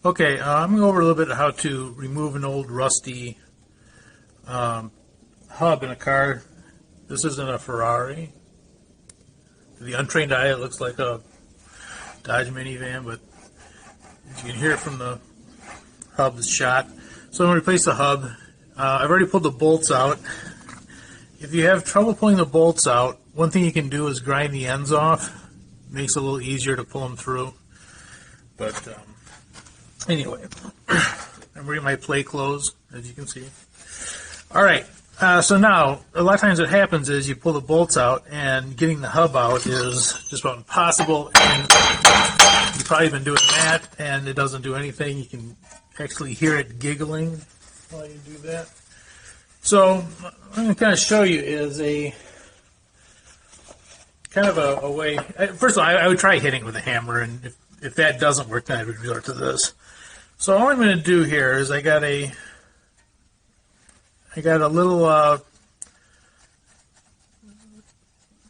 Okay, I'm going to go over a little bit how to remove an old rusty hub in a car. This isn't a Ferrari. To the untrained eye, it looks like a Dodge minivan, but as you can hear from the hub is shot. So I'm going to replace the hub. I've already pulled the bolts out. If you have trouble pulling the bolts out, one thing you can do is grind the ends off. Makes it a little easier to pull them through. But anyway, I'm wearing my play clothes, as you can see. All right, so now, a lot of times what happens is you pull the bolts out, and getting the hub out is just about impossible. And you've probably been doing that, and it doesn't do anything. You can actually hear it giggling while you do that. So what I'm going to kind of show you is a kind of a way. First of all, I would try hitting it with a hammer, and if that doesn't work, then I would resort to this. So all I'm going to do here is I got a little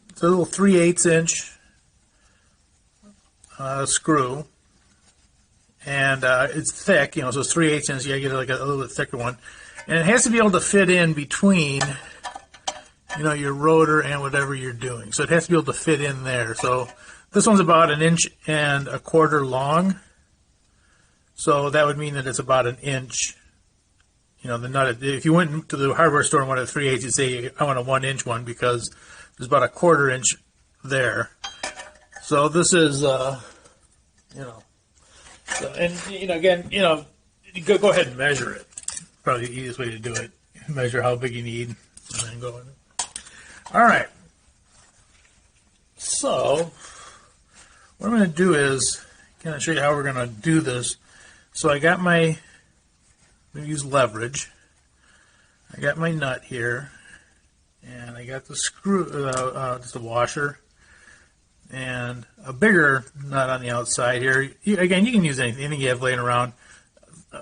it's a little 3/8 inch screw, and it's thick, so it's 3/8 inch. You gotta get like a little bit thicker one, and it has to be able to fit in between, your rotor and whatever you're doing. So it has to be able to fit in there. So this one's about 1.25 inches long. So that would mean that it's about 1 inch. The nut. If you went to the hardware store and wanted a 3/8, you'd say I want a 1 inch one because there's about 1/4 inch there. So this is, so, and again, go ahead and measure it. Probably the easiest way to do it. Measure how big you need, and then go in. All right. So what I'm going to do is kind of show you how we're going to do this. So I got I'm going to use leverage. I got my nut here, and I got the screw, just a washer, and a bigger nut on the outside here. Again, you can use anything you have laying around.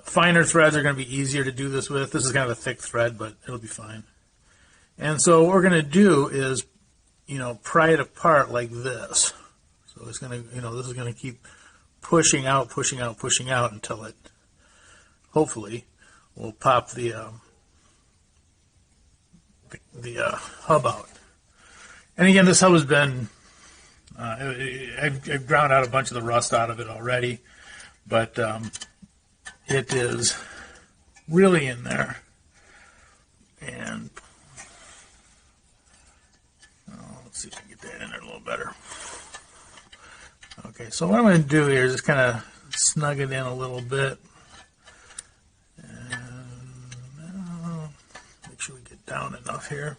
Finer threads are going to be easier to do this with. This is kind of a thick thread, but it'll be fine. And so what we're going to do is, pry it apart like this. So it's going to, this is going to keep pushing out until it, hopefully, will pop the hub out. And again, this hub has been, I've ground out a bunch of the rust out of it already, but it is really in there. And let's see if I can get that in there a little better. Okay, so what I'm going to do here is just kind of snug it in a little bit. And make sure we get down enough here.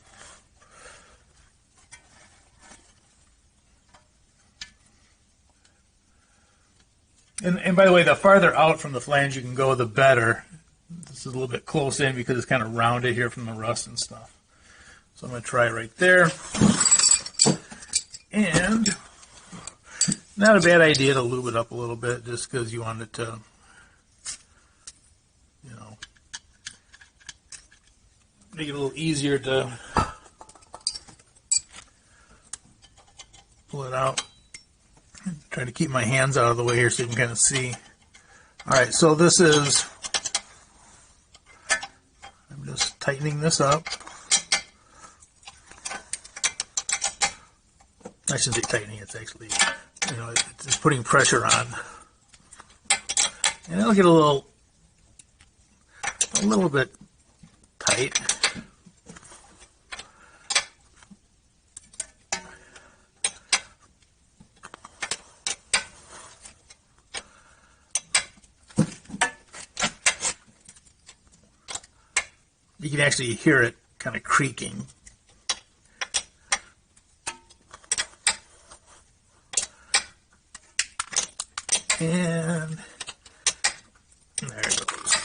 And by the way, the farther out from the flange you can go, the better. This is a little bit close in because it's kind of rounded here from the rust and stuff. So I'm going to try right there. And not a bad idea to lube it up a little bit just because you want it to, make it a little easier to pull it out. Try to keep my hands out of the way here so you can kind of see. Alright, so this is, I'm just tightening this up. I shouldn't say tightening, it's actually, it's putting pressure on. And it'll get a little bit tight. You can actually hear it kind of creaking. And there it goes.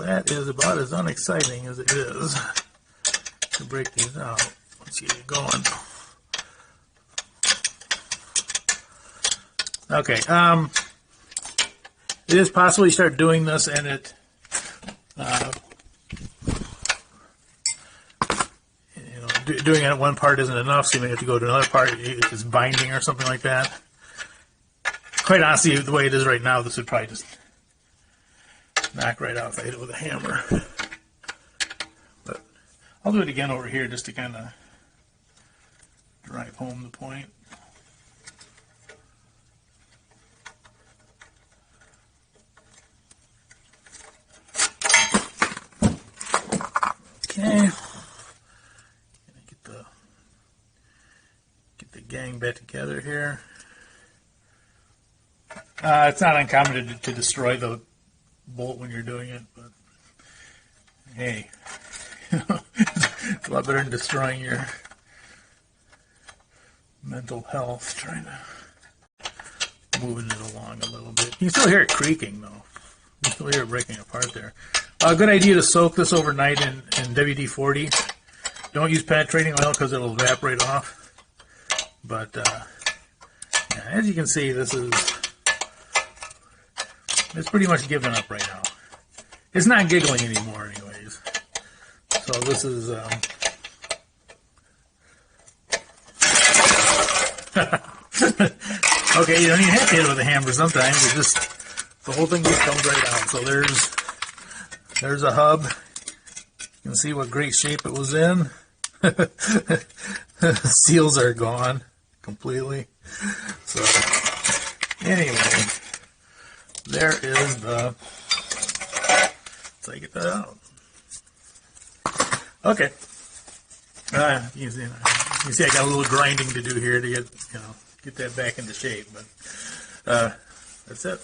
that is about as unexciting as it is to break these out. Let's get it going. Okay, it is possible you start doing this and it doing it at one part isn't enough, so you may have to go to another part if it's binding or something like that. Quite honestly, the way it is right now, this would probably just knock right out if I hit it with a hammer. But I'll do it again over here just to kind of drive home the point. Okay. Get the gang back together here. It's not uncommon to destroy the bolt when you're doing it, but hey, it's a lot better than destroying your mental health trying to moving it along a little bit. You can still hear it creaking though. You can still hear it breaking apart there. A good idea to soak this overnight in WD-40. Don't use penetrating oil because it'll evaporate off. But yeah, as you can see, it's pretty much given up right now. It's not giggling anymore anyways. So this is okay, you don't even have to hit it with a hammer sometimes. It just, the whole thing just comes right out. So there's a hub. You can see what great shape it was in. The seals are gone completely. So anyway, there is the, take it out. Okay. You can see I got a little grinding to do here to get that back into shape, but that's it.